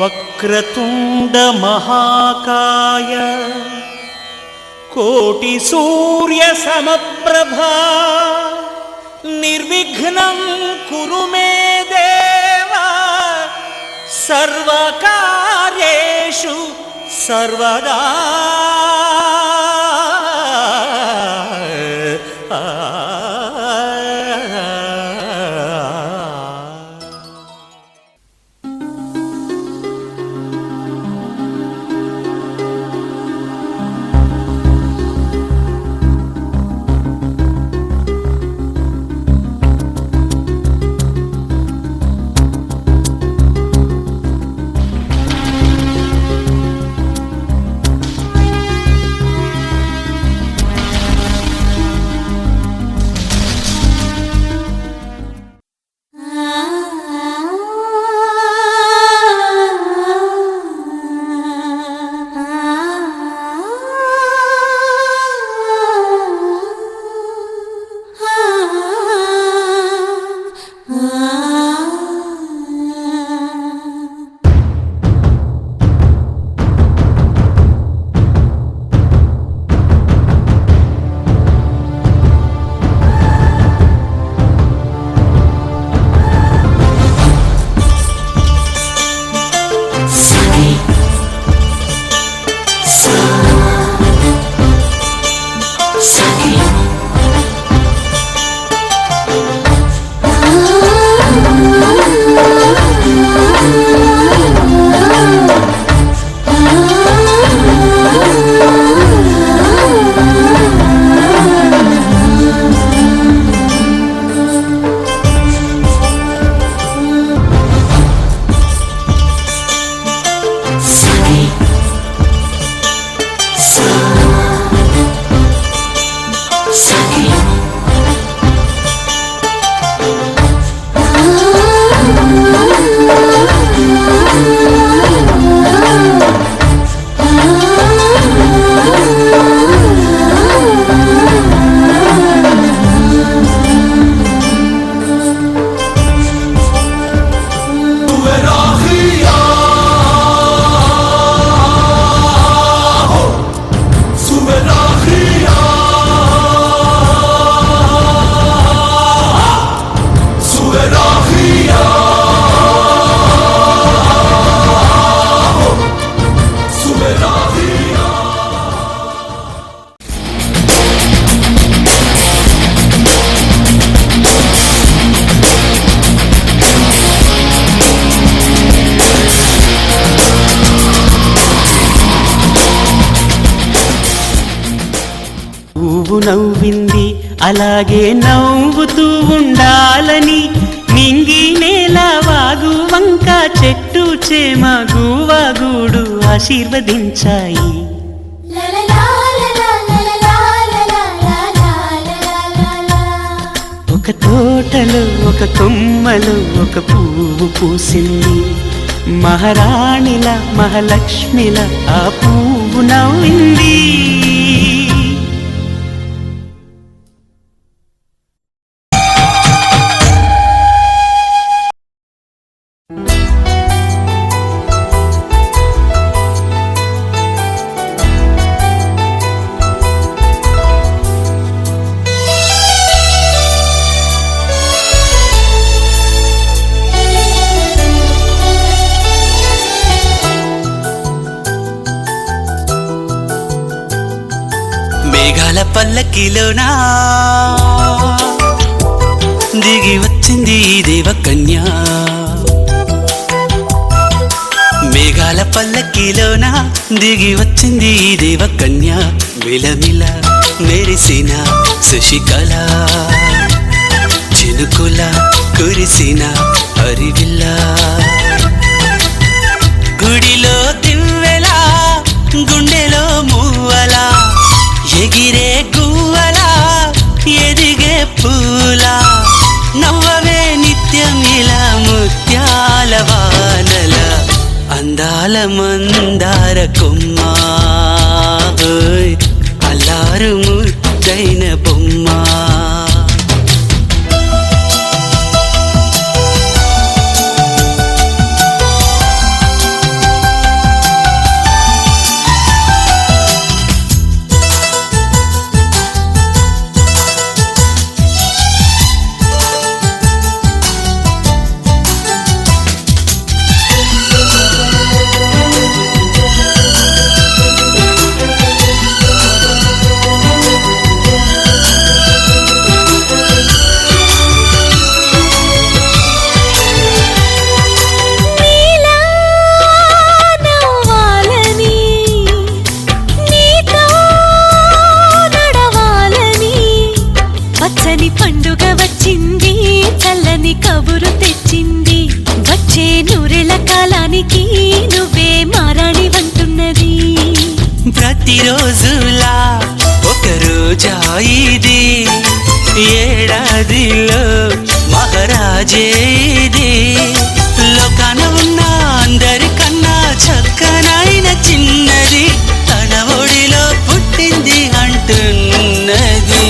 వక్రతుండ మహాకాయ కోటి సూర్య సమప్రభా నిర్విఘ్నం కురు మే దేవ సర్వకార్యేషు సర్వదా. పువ్వు నవ్వింది అలాగే నవ్వుతూ ఉండాలని, నింగి నేల వాగు వంక చెట్టు చేమ గువాగూడు ఆశీర్వదించాయి. ఒక తోటలో ఒక కొమ్మలో ఒక పువ్వు పూసింది, మహారాణిల మహాలక్ష్మిల ఆ పువ్వు నవ్వింది. మేఘాల పల్లకిలోనా దిగి వచ్చింది దేవకన్య, మేఘాల పల్లకిలోనా దిగి వచ్చింది దేవకన్య, మిలమిల మెరిసిన శశికళ చినుకుల కురిసిన హరివిల్ల, గుడిలో దివ్వెలా గుండెలో మువ్వలా ఎగిరే గువ్వలా ఎదిగే పూలా, నవ్వవే నిత్యం ఇలా ముత్యాల వానల అందాల మందార కొమ్మ, అల్లారు ముద్దైన బొమ్మ. ప్రతిరోజులా ఒక రోజా ఇది, ఏడాదిలో మహారాజే ఇది. లోకాన ఉన్న అందరికన్నా చక్కనైన చిన్నది తన ఒడిలో పుట్టింది అంటున్నది.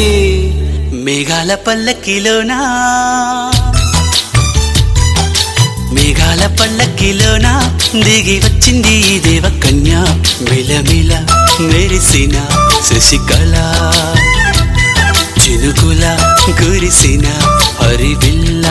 మేఘాల పల్లకిలోనా, మేఘాల పల్లకిలోన దిగి వచ్చింది ఈ దేవకన్య. మిలమిల మెరిసిన శశికళ, చినుకుల కురిసిన హరివిల్ల.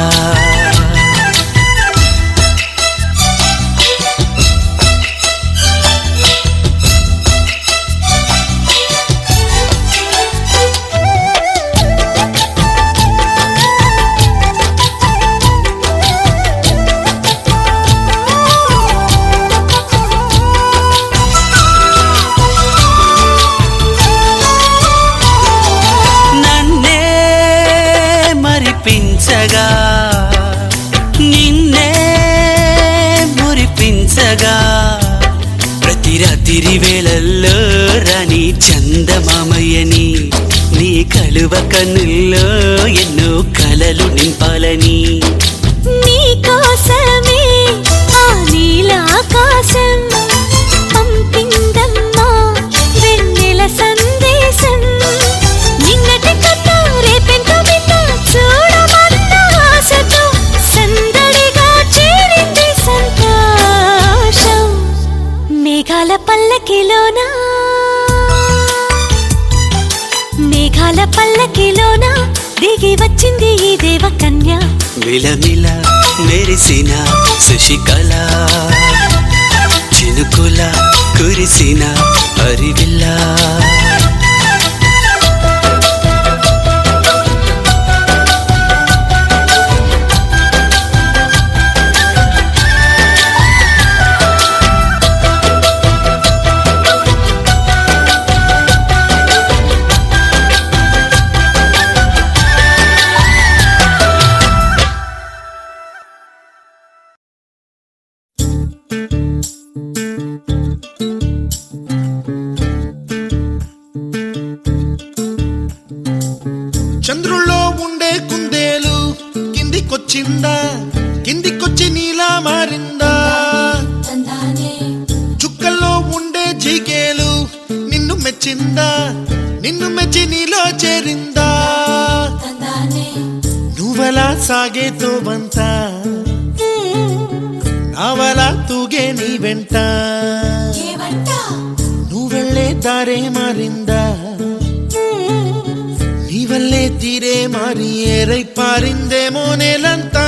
మరిపించగా నిన్నే మురిపించగా, ప్రతి రాత్రి వేళల్లో రాణి చందమామయ్యని, నీ కలువ కన్నుల్లో ఎన్నో కలలు నింపాలని. నీ కోసమే ఆ నీలాకాశం పంపిందమ్మా వెన్నెల సందేశం. నిన్నటి కథ రేపెంత బిడ్డ చూడమన్న ఆశతో సందడిగా చేరింది సంతోషం. మేఘాల పల్లకిలోనా, మేఘాల పల్లకిలోనా దిగి వచ్చింది ఈ దేవకన్య. మిలమిల మెరిసిన శశికళ, చినుకుల కురిసిన హరివిల్ల. చంద్రుల్లో ఉండే కుందేలు కిందికొచ్చిందా, కిందికొచ్చి నీలా మారిందా. చుక్కల్లో ఉండే జీకేలు నిన్ను మెచ్చిందా, నిన్ను మెచ్చి నీలో చేరిందా. నువ్వలా సాగే తోవంతా నావలా తూగే నీ వెంట, నువ్వెళ్ళే దారే మారిందా, నీవల్లే తీరే మారి ఏరై పారిందేమో నేలంతా.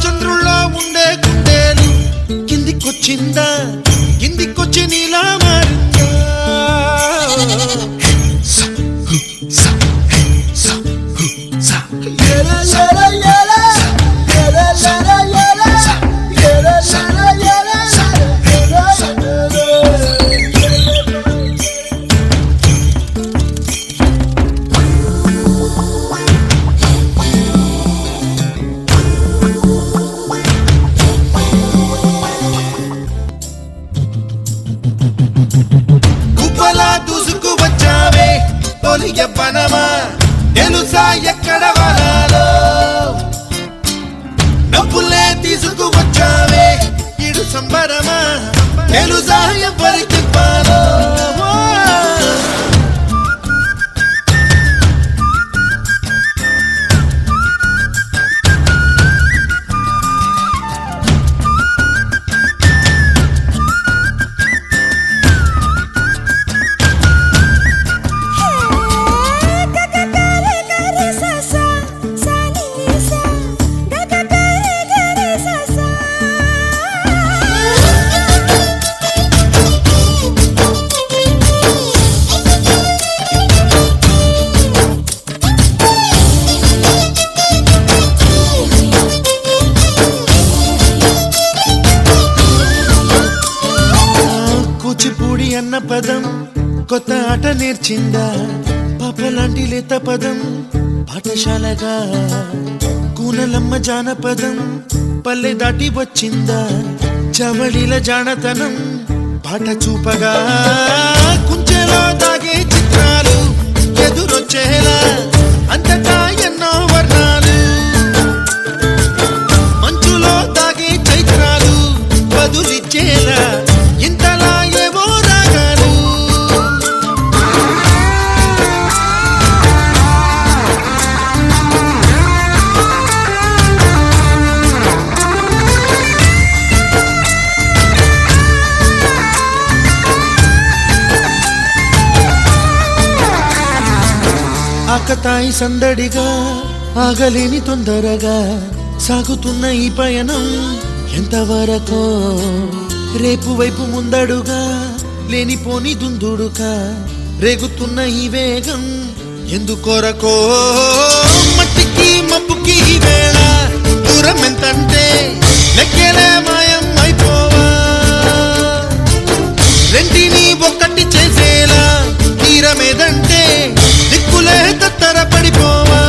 చంద్రుల్లో ఉండే కుందేలు కిందికొచ్చిందా, కిందికొచ్చి నీలా మారిందా. గుబ్బలా దూసుకు వచ్చావే తొలి యవ్వనమా, తెలుసా ఎక్కడ వాలాలో. డబ్బులే తీసుకు వచ్చావే ఇడు సంబరమా, తెలుసా ఎవరికి పాలో. అన్న పదం కొత్త ఆట నేర్చిందా, పాపలాంటి లేత పదం పాఠశాలగా. కూనలమ్మ జానపదం పల్లె దాటి వచ్చిందా, చవళిల జానతనం పాట చూపగా కుంచెలో దాగే చిత్రాలు ఎదురొచ్చేలా అంతటా ఎన్నో వర్ణాలు మంచులో దాగే చైత్రాలు బదులిచ్చేలా ఇంతలా ఏవో రాగాలు ఆకతాయి సందడిగా ఆగలేని తొందరగా సాగుతున్న ఈ పయనం ఎంతవరకో రేపు వైపు ముందడుగా లేనిపోని దుందుడుగా రేగుతున్న ఈ వేగం ఎందుకొరకో మట్టికి మబ్బుకి ఈ వేళ దూరం ఎంతంటే లెక్కలే మాయం అయిపోవా రెంటిని ఒక్కటి చేసేలా తీరమేదంటే దిక్కులే తత్తర పడిపోవా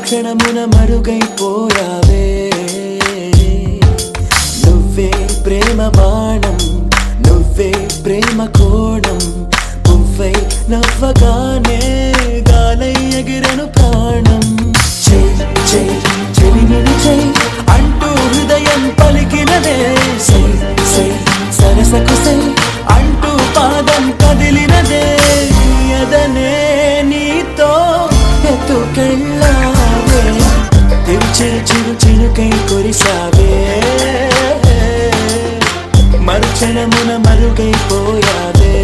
మరుక్షణమున మరుగైపోయావే నువ్వే ప్రేమ బాణం నువ్వే ప్రేమ కోణం పువ్వై నవ్వగానే గాలై ఎగిరెను ప్రాణం చెయ్ చెయ్ చెలిమిని చెయ్ అంటూ హృదయం పలికినదే సై సై సరసకు సై అంటూ పాదం కదిలినదే ఎదనే నీతో ఎత్తుకెళ్ళావే చిరు చిరు చిరుకై కురిసావే మరుక్షణమున మరుగైపోయావే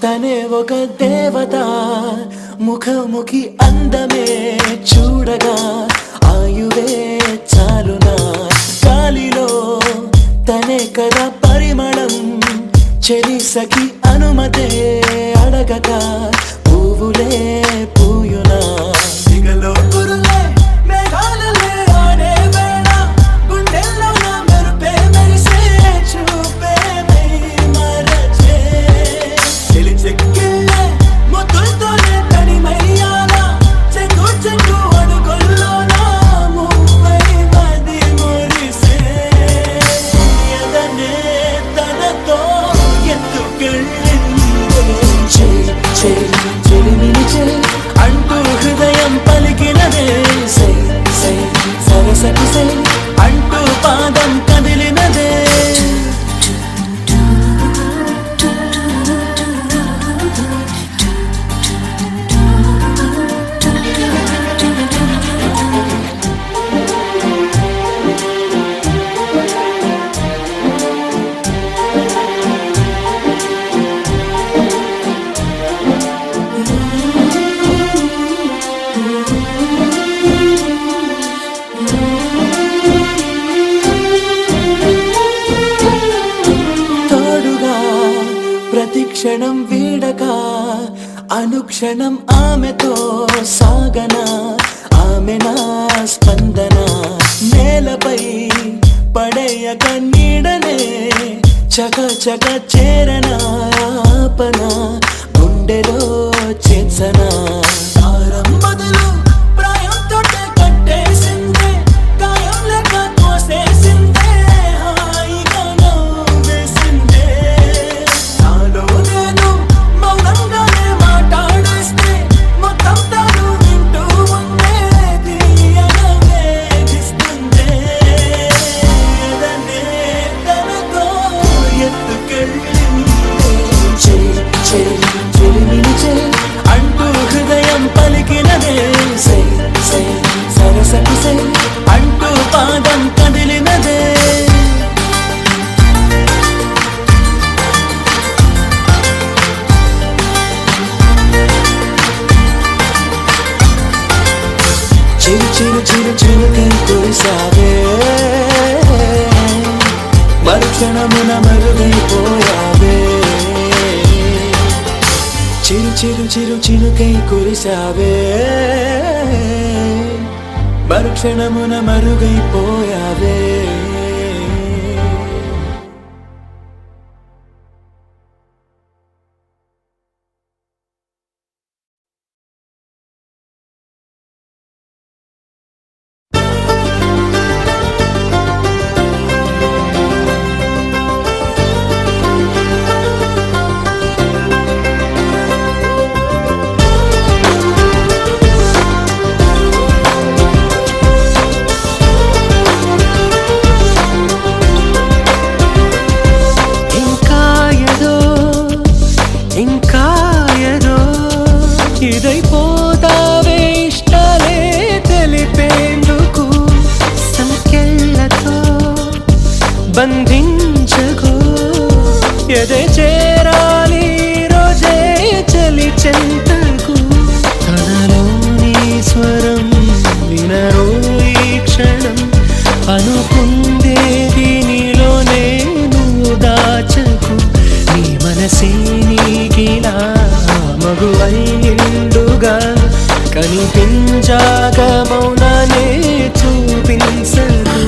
తనే ఒక దేవత ముఖముఖి అందమే చూడగా ఆయువే చాలునా గాలిలో తనే కదా పరిమళం చెలి సఖి అనుమతే అడగగా పువ్వులే పూయునా దిగలో కురులే మేఘాలలే ఆడే వేళ గుండెల్లో నా మెరుపే మెరిసే చూపే మై మరచే చెక్కిళ్ళే ముద్దులతోనే తడిమయ్యాలా చెంగు చెంగు అడుగుల్లోనా ముప్పై మది మురిసే ఎదనే తనతో ఎత్తుకెళ్ళింది చెయ్ చెయ్ చెలిమిని చెయ్ అంటూ హృదయం పలికినదే సై సై సరసకు సై అంటూ పాదం కదిలినదే ప్రతిక్షణం వీడక అనుక్షణం ఆమెతో సాగనా ఆమె నా స్పందన నేలపై పడేయక నీడనే చక చక చేరనా ఆపన గుండెలో చేసనా దారం బదులు ప్రాయంతో కట్టేసిందే గాయం లేక కోసేసిందే హాయిగా నవ్వేసిందే నాలో నేను మౌనంగానే మాట్లాడేస్తే మొత్తం తాను వింటూ ఉండే తీయగా వేధిస్తుందే ఎదనే తనతో ఎత్తుకెళ్ళిందే చెయ్ చెయ్ చెలిమిని చెయ్ అంటూ హృదయం పలికినదే సై సై సరసకు సై అంటూ పాదం కదిలినదే చిరు చిరు చిరు చిరుకై కురిసావే మరుక్షణమున మరుగైపోయావే చిరు చిరు చిరు చిరుకై కురిసావే మరుక్షణమున మరుగైపోయావే ఇదైపోతావే ఇష్టాలే తెలిపేందుకు సంఖ్యలతో బంధించకు ఎదే చేరాలి రోజే చలి చెంతకు తనలోని స్వరం వినరు ఈ క్షణం అనుకుందేది నీలోనే నువ్వు కనిపించాక మౌనాన్ని చూపించదు.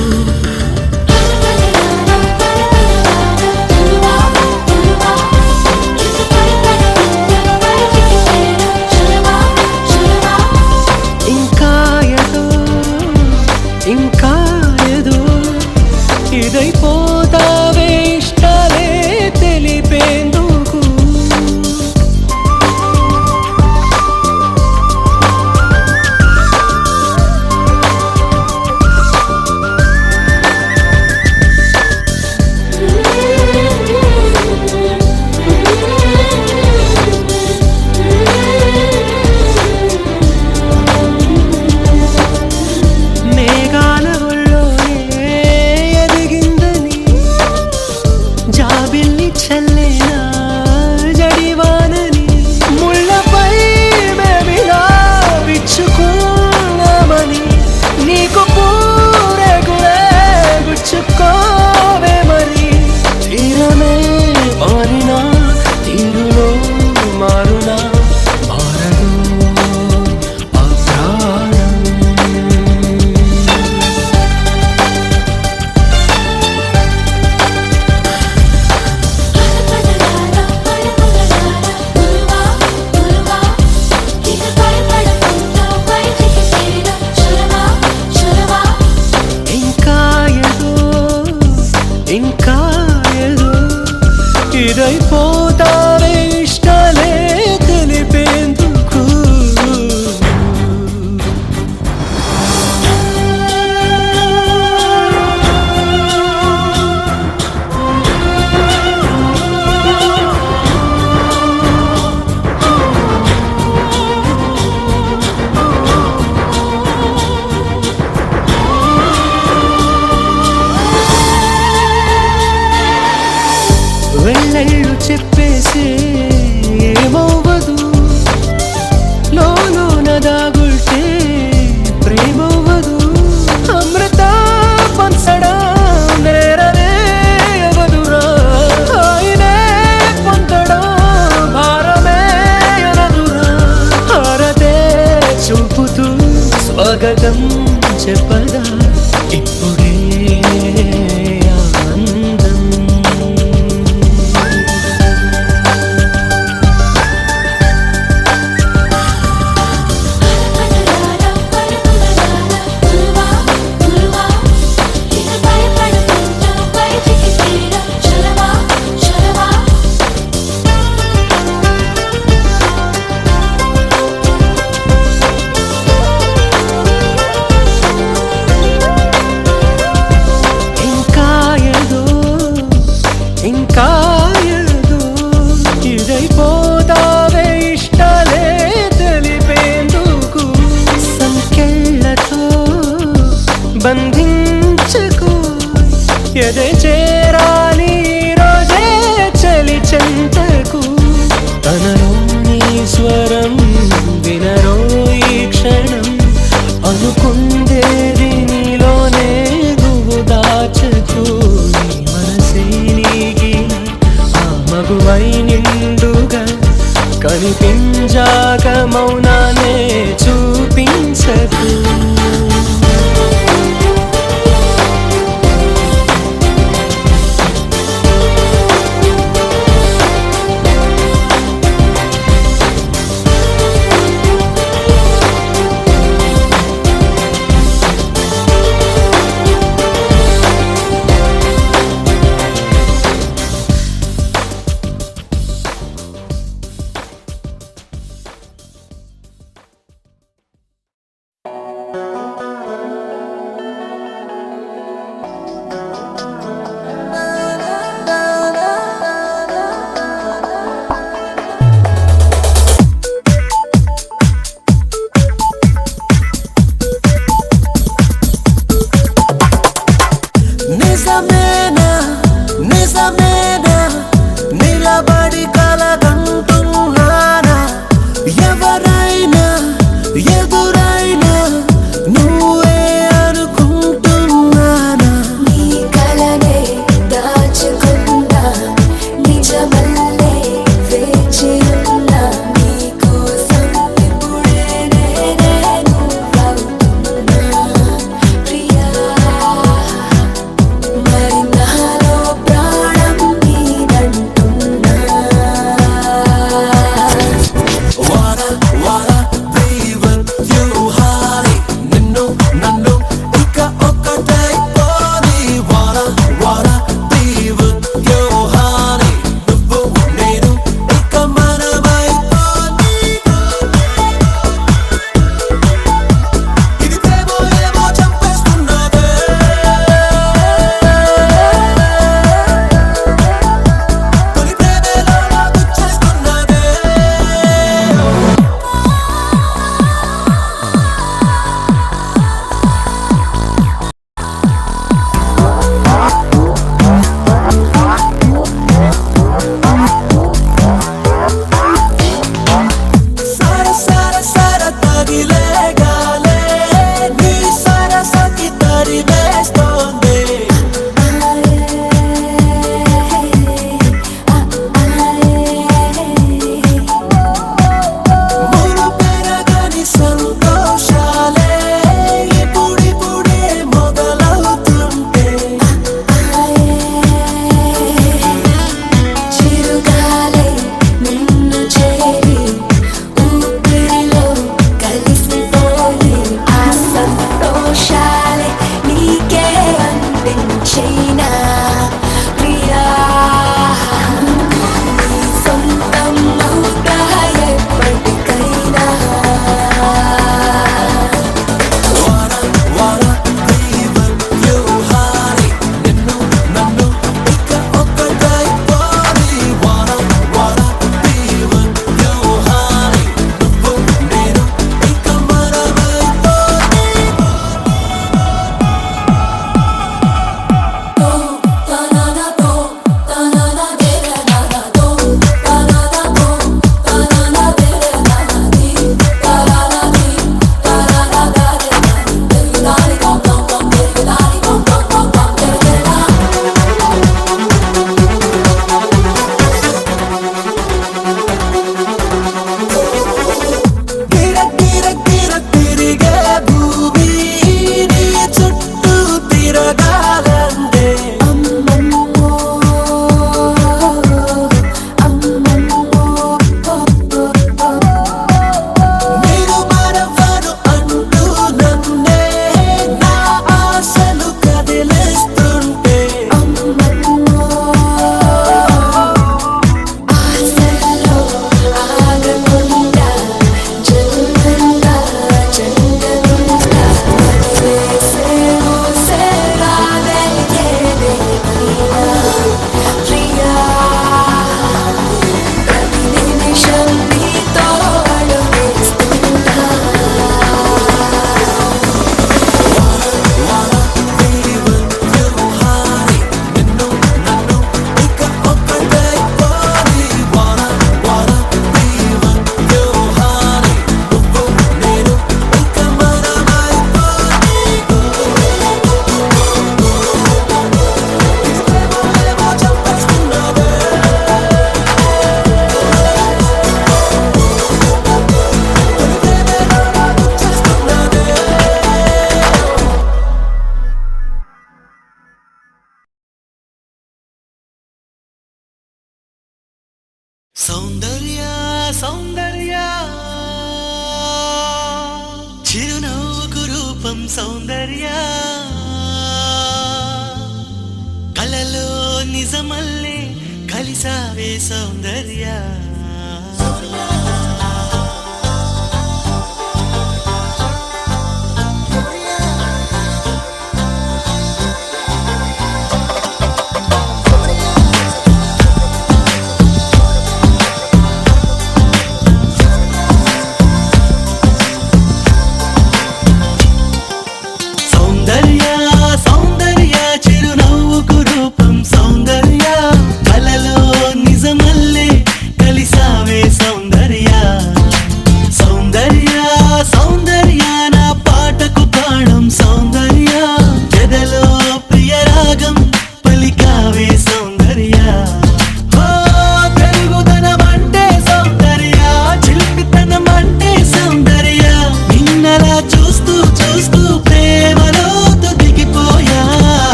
ఇంకా ఏదో ఇంకా ఏదో ఇదైపోతావే ఇష్టాలే తెలిపేందుకు. మేఘాల ఒళ్ళోనే ఎదిగిందని జాబిల్లి చల్లేనా జడివానని ముళ్ళపై మేమిలా విచ్చుకున్నామని నీకు పూరెగులే గుచ్చుకోవే మరి. తీరమే మారినా తీరులో మారునా మారదు ఆ ప్రాణం. ఇంకా ఏదో ఇంకా ఏదో ఇదైపోతావే ఇష్టాలే తెలిపేందుకు. వెళ్ళళ్ళు చెప్పేసి ఏమవ్వదు, లోన దాగుల్తే ప్రేమవ్వదు. అమృత పంచడం నేరనే అవదురా, ఆయనే పొందడం భారమే అనదురా. హారతే చూపుతూ స్వాగతం చెప్పదా ఇప్పుడే ఆనందం. ఇంకా ఏదో ఇంకా ఏదో ఇదైపోతావే ఇష్టాలే తెలిపేందుకు. సంకెళ్ళతో బంధించుకు ఎదే చేరాలి రోజే చలి చెంతకు. తనలోని స్వరం వినరో ఈ క్షణం, అనుకుందేది నీలోనే నువ్వు దాచకు. నీ మనసే నీగిన ఆ మగువై నిండుగా కనిపించాక మౌనానే చూపించకు. సౌందర్య సౌందర్య చిరునవ్వుకు రూపం సౌందర్య కలలో నిజమల్లే కలిసావే సౌందర్య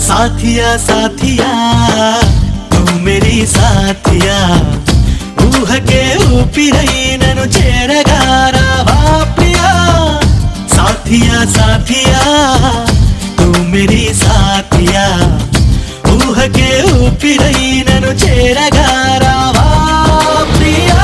साथिया साथिया तू मेरी साथिया ऊह के ऊपिरై నన్ను చేరగా రావా ప్రియా साथिया साथिया तू मेरी साथिया ऊह के ऊपिरై నన్ను చేరగా రావా ప్రియా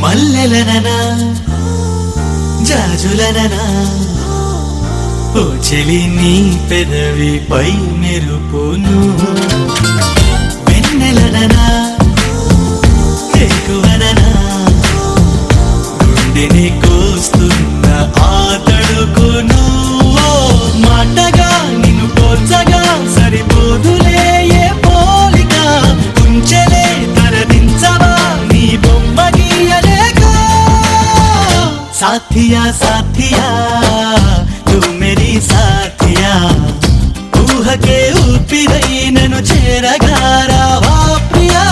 మల్లెలననా జాజులననా ఓ చెలి నీ పెదవిపై మెరుపును వెన్నెలననా ఎక్కువననా గుండెని కోస్తున్న ఆ తడుకును మాటగా నిన్ను పోల్చగా సరిపోదులే ఏ పోలిక కుంచెలే తరదించవా నీ బొమ్మ साथिया साथिया तू मेरी साथिया ऊह के ऊपिरై నన్ను చేరగా రావా ప్రియా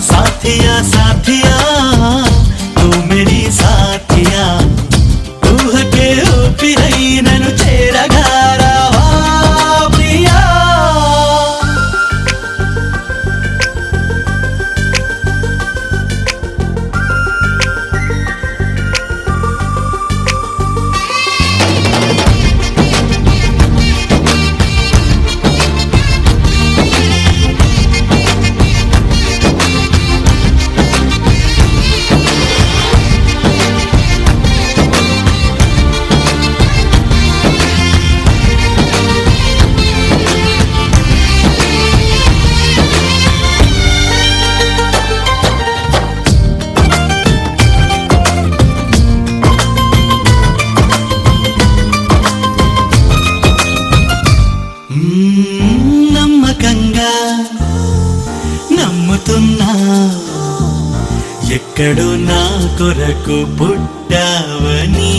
साथिया साथिया तू मेरी साथिया ऊह के ऊपिरై నన్ను చేరగా రావా ప్రియా నమ్మకంగా నమ్ముతున్నా ఎక్కడో నా కొరకు పుట్టావని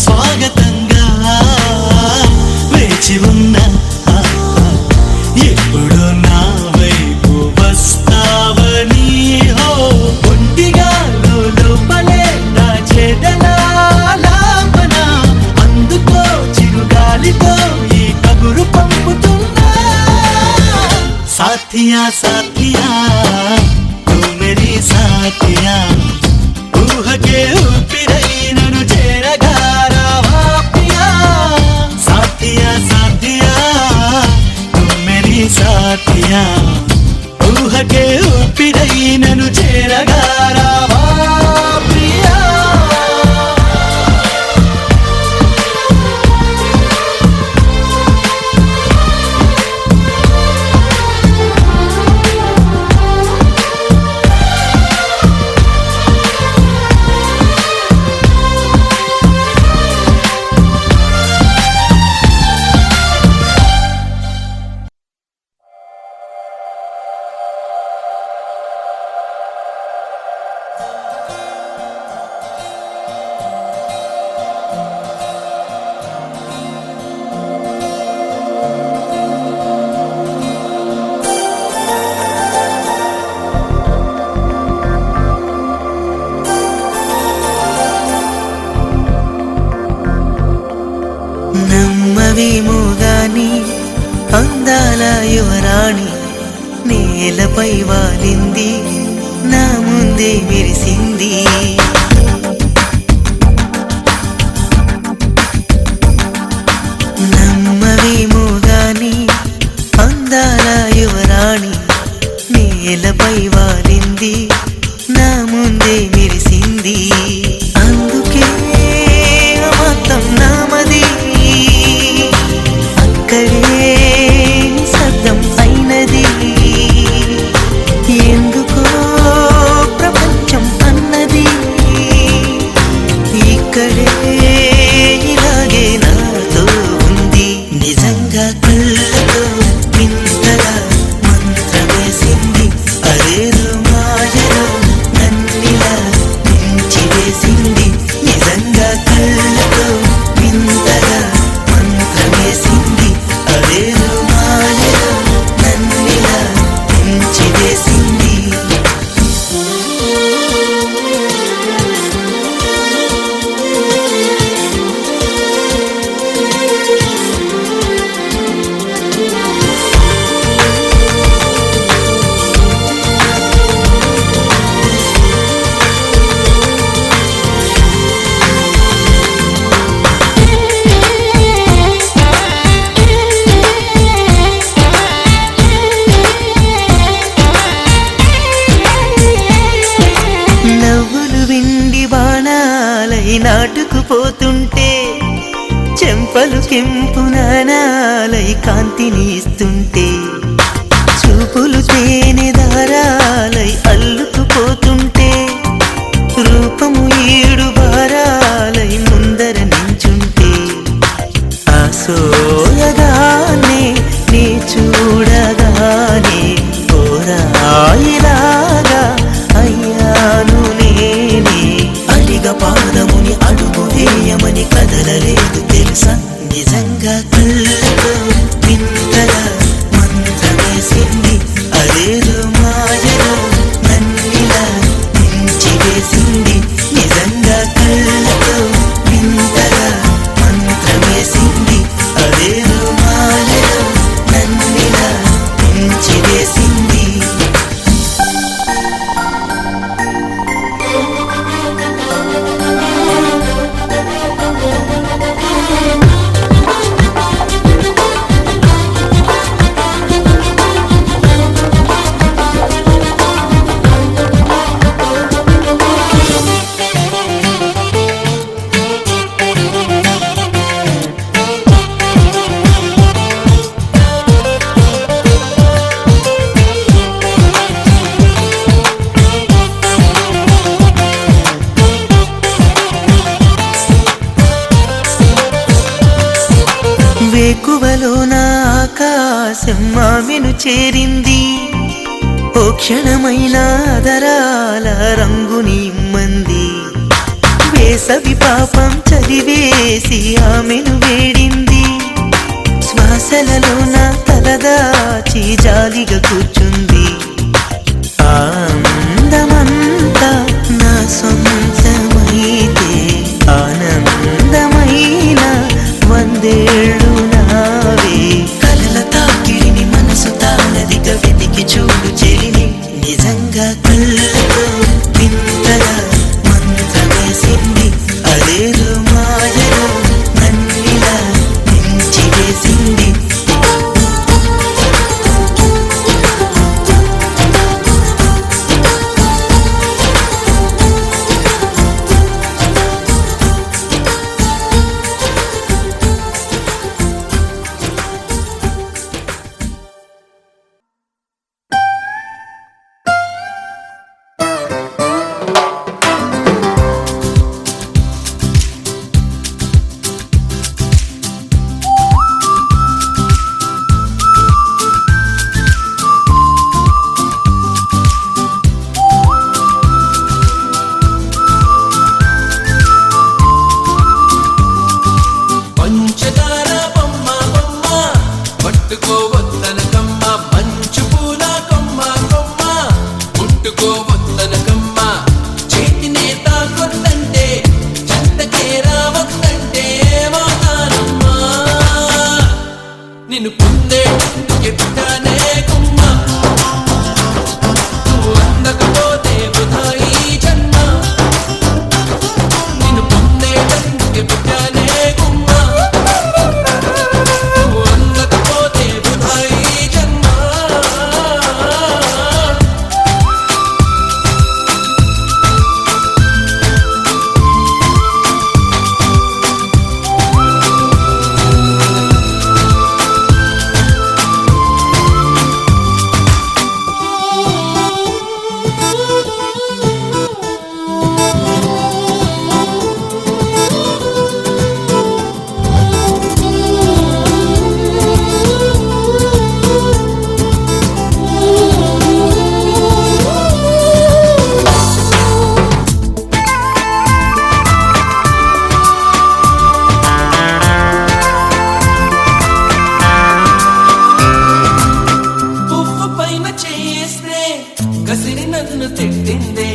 స్వాగతంగా వేచి ఉన్నా ఎప్పుడు నా వైపు వస్తావని ఒంటిగా లోపలే దాచేదలా లాపన అందుకో చిరుగాలితో ఈ కబురు పంపుతున్నా साथिया साथिया तू मेरी साथिया ऊह के ऊपिरై నన్ను చేరగా రావా ప్రియా साथिया साथिया तू मेरी साथिया ऊह के ऊपिरై నన్ను చేరగా రావా ప్రియా అందాల యువరాణి నేలపై వాలింది నా ముందే మెరిసింది నమ్మవేమో గాని అందాల యువరాణి నేలపై వాలింది నా ముందే మెరిసింది అందుకే మొత్తం నామది అక్కడే నిశ్శబ్దం అయినది ఎందుకో ప్రపంచం అన్నది ఇక్కడే ఇలాగే నాతో ఉంది నిజంగా కళ్ళతో వింతగా మంత్రమేసింది అదేదో మాయలో నన్నిలా ముంచివేసింది నిజంగా కళ్ళతో వింతగా మంత్రమేసింది అదేదో మాయలో నన్నిలా ముంచివేసింది నవ్వులు విండి బాణాలై నాటుకుపోతుంటే చెంపలు కెంపు నాణాలై కాంతిని ఇస్తుంటే చూపులు తేనె దారాలై అల్లుకుపోతుంటే రూపము ఏడు భారాలై ముందర నించుంటే ఆసోయగానే నీ చూడగానే ఓరాయిలాగా అయ్యాను నేనే అడిగ పాదముని అడుగు వేయమని కదలలేదు తెలుసా నిజంగా కళ్ళతో వింతగా మంత్రమేసింది అదేదో మాయలో నన్నిలా ముంచివేసింది నిజంగా కళ్ళతో వింతగా మంత్రమేసింది అదేదో మాయలో నన్నిలా ముంచివేసింది వేకువలో నా ఆకాశం ఆమెను చేరింది ఓ క్షణమైన ఆదరాల రంగుని ఇమ్మంది వేసవి పాపం చదివేసి ఆమెను వేడింది శ్వాసలలో నా తలదాచి జాలిగా కూర్చుంది ఆనందమంతా నా సొంతమైతే ఆనందమైన వందేళ్ళు నావే కలల తాకిడిని మనసు తానదిగా వెతికి చూడు చెలిని నిజంగా కళ్ళతో వింతగా మంత్రమేసింది అదేదో మాయలో నన్నిలా ముంచివేసింది నన్ను తిట్టిందే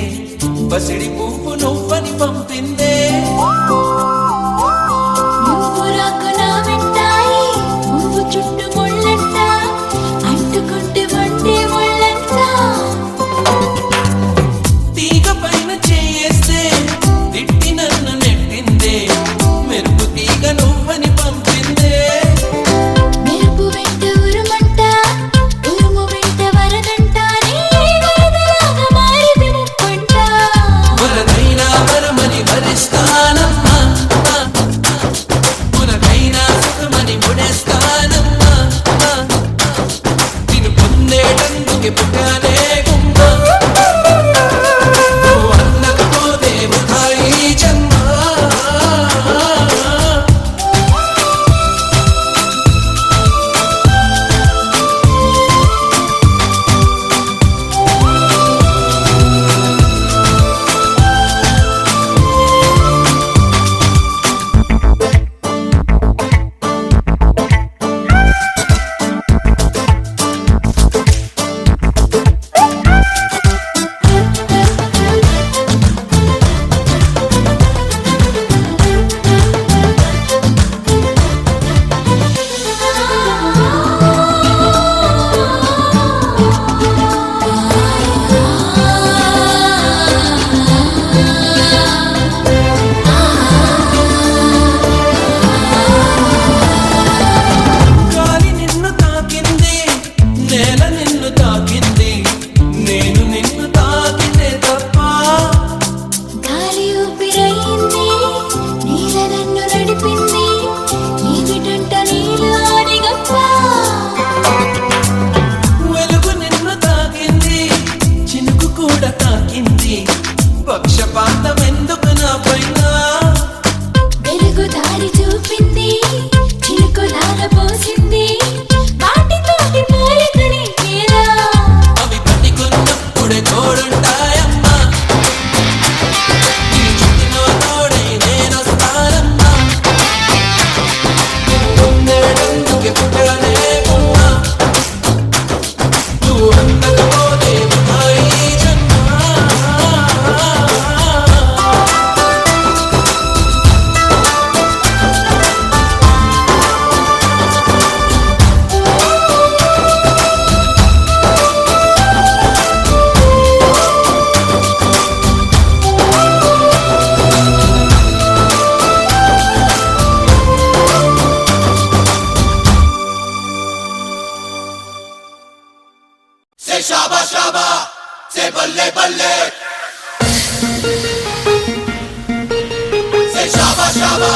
బసిడి పువ్వు నువ్వని పంపిందే నువ్వు రాకు నా వెంటాయి నువ్వు చుట్టూ ముళ్ళంట అంటుకుంటే మండే ముళ్ళంట తీగ పైన చేయేస్తే తిట్టి నన్ను నెట్టిందే మెరుపు తీగ నువ్వని పంపిందే మెరుపు వెంట ఉరుమంట ఉరుము వెంట వరదంట వరదలాగా మారిది ముప్పంట వరదైనా వరమని వరిస్తానమ్మా మునకైనా సుఖమని ముడేస్తానమ్మా నిన్ను పొందేటందుకే పుట్టానే గుమ్మ నువ్వు అన్నకపోతే వృధా ఈ జన్మ గాలి నిన్ను తాకింది నేల నిన్ను తాకింది నేను నిన్ను తాకితే తప్ప గాలి ఊపిరయింది నీల నన్ను నడిపింది నీవిటంట నీలాని గప్ప వెలుగు నిన్ను తాకింది చినుకు కూడా తాకింది పక్షపాతం ఎందుకు నా పైన వెలుగు దారి చూపింది చిలుకులార పోసింది వాటితోటి పోలికని ఏరా అవి పట్టుకున్నప్పుడే తోడుంటాయమ్మా నీ చుట్టిన తోడై నేనొస్తానమ్మా నువ్వు పొందేటందుకే పుట్టానే గుమ్మ నువ్వు అందకపోతే వృధా ఈ జన్మ Say shaba shaba, say balle balle. Say shaba shaba,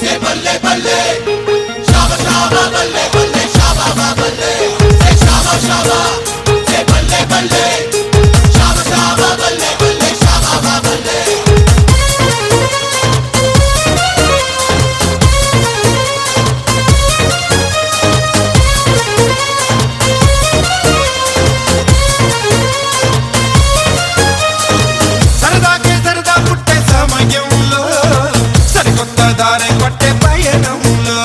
say balle balle. Shaba shaba balle balle, shaba ba balle. Say shaba shaba, say balle balle. Shaba shaba balle balle, shaba ba balle. సరదాకే సరదా పుట్టే సమయంలో సరికొత్త దారి పట్టే పయనంలో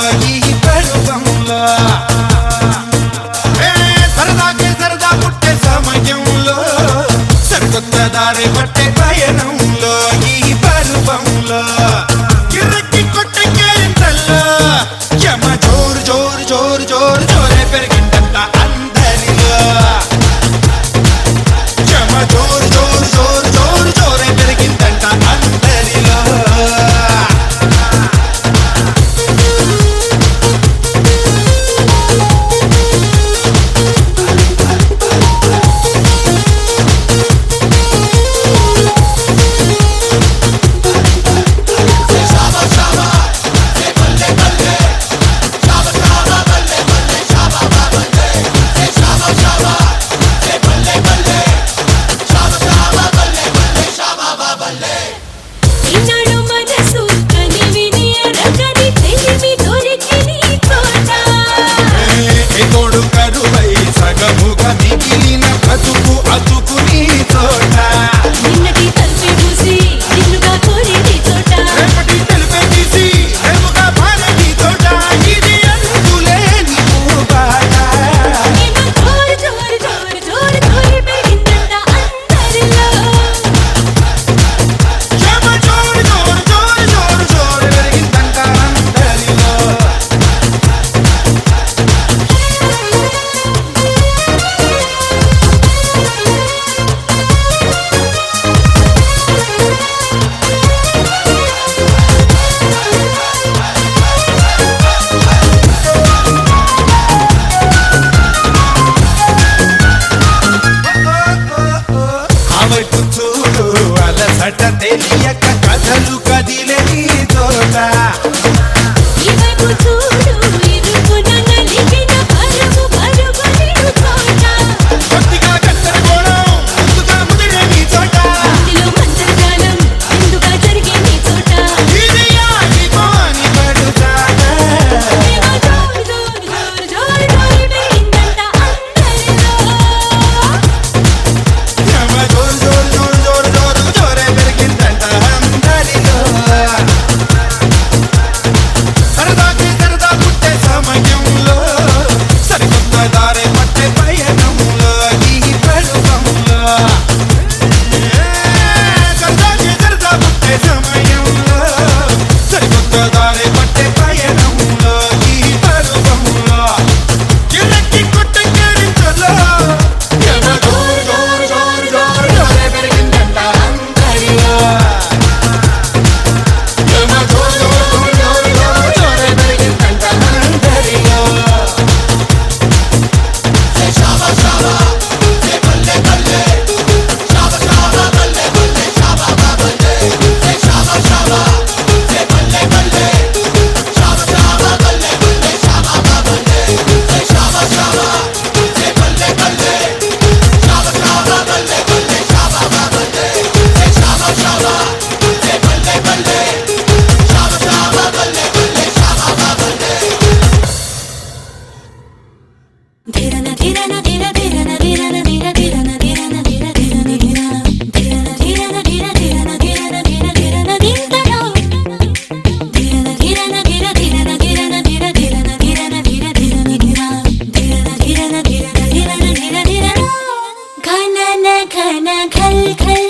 ఘన ఘల్ ఘల్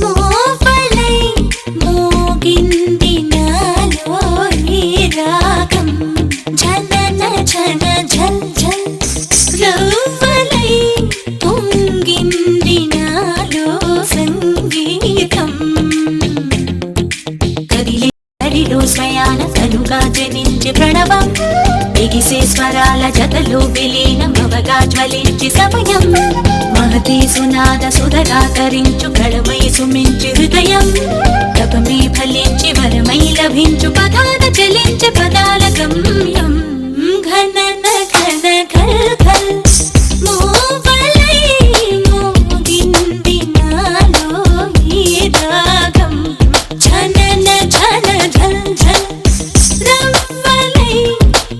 మోపలై మోగింది నాలో ఈ రాగం జనన జన ఝల్ ఝల్ రవ్వలై పొంగింది నాలో సంగీతం కదిలే హరిలో స్వయాన కనుగా జనించి ప్రణవం ఎగిసే స్వరాల జతలో విలీనమవగా జ్వలించి సమయం మహతి సునాద సుధగా తరించు కళమై సుమించి హృదయం తపమే ఫలించి వరమై లభించు పదాల చలించి పదాల గమ్యం ఘనన ఘన ఘల్ ఘల్ మోవలై మోగింది నాలో ఈ రాగం జనన జన ఝల్ ఝల్ రవ్వలై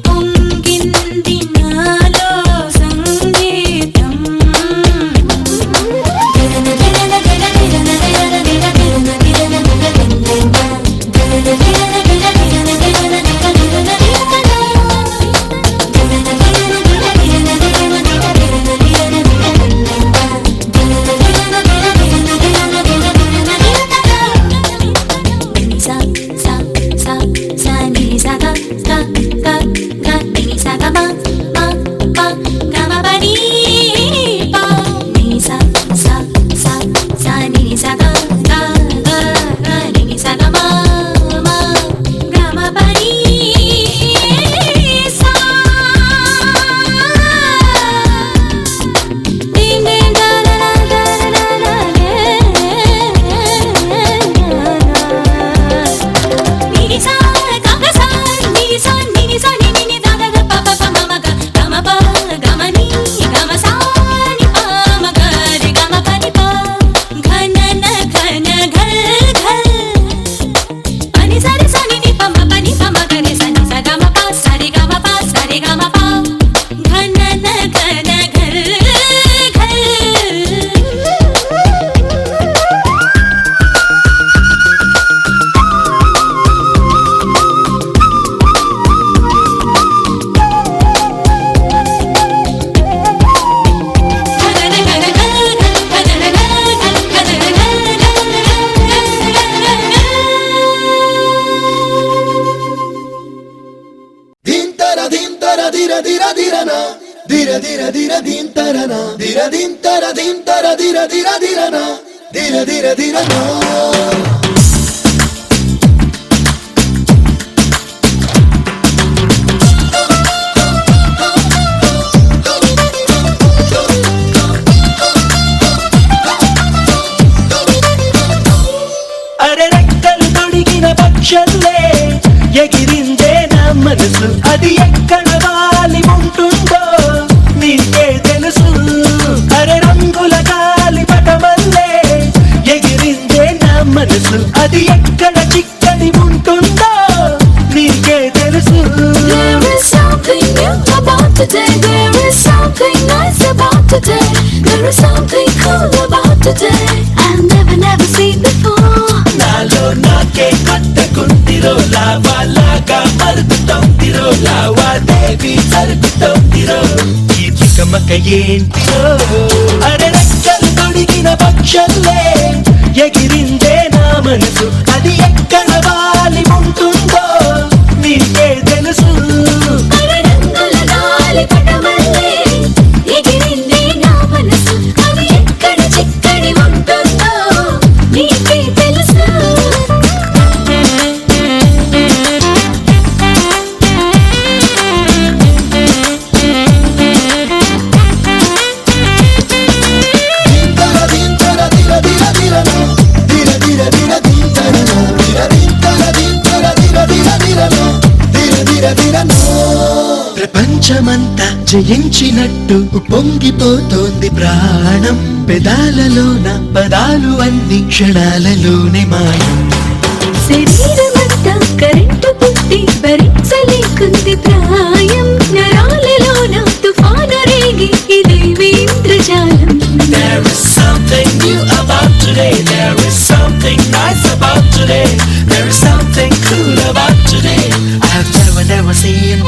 పొంగింది నాలో సంగీతం అరే రెక్కలు తొడిగిన పక్షల్లే ఎగిరిందే నా మనసు అది ఎక్కడ వాలి ఉంటుందో నీకే తెలుసు అరే రంగుల గాలి పటమల్లే ఎగిరిందే నా మనసు అది ఎక్కడ చిక్కడి ఉంటుందో నీకే తెలుసు There is something new about today. There is something nice about today. There is something cool about today. I've never seen before. నాలో నాకే కట్టకుందిరో లావాలాగా మరుగుతోందిరో లావాదేవి జరుగుతోందిరో ఈ చుకమక ఏంటిరో అరే రెక్కలు తొడిగిన పక్షల్లే ఎగిరిందే నా మనసు అది ఎక్కడ వాలి ఉంటుందో నీకే తెలుసు రంగుల గాలి పటమల్లే ఎగిరింది నా మనసు అది ఎక్కడ చిక్కడి ఉంటుందో నీకే తెలుసు ప్రపంచమంతా జయించినట్టు పొంగిపోతోంది ప్రాణం పెదాలలోన పదాలు అన్ని క్షణాలలోనే మాయం శరీరమంతా కరెంటు పుట్టి భరించలేకుంది ప్రాయం నరాలలోన తుఫాను రేగి ఇదేమి ఇంద్రజాలం There is something new about today. There is something nice about today. There is something cool about today. I've never seen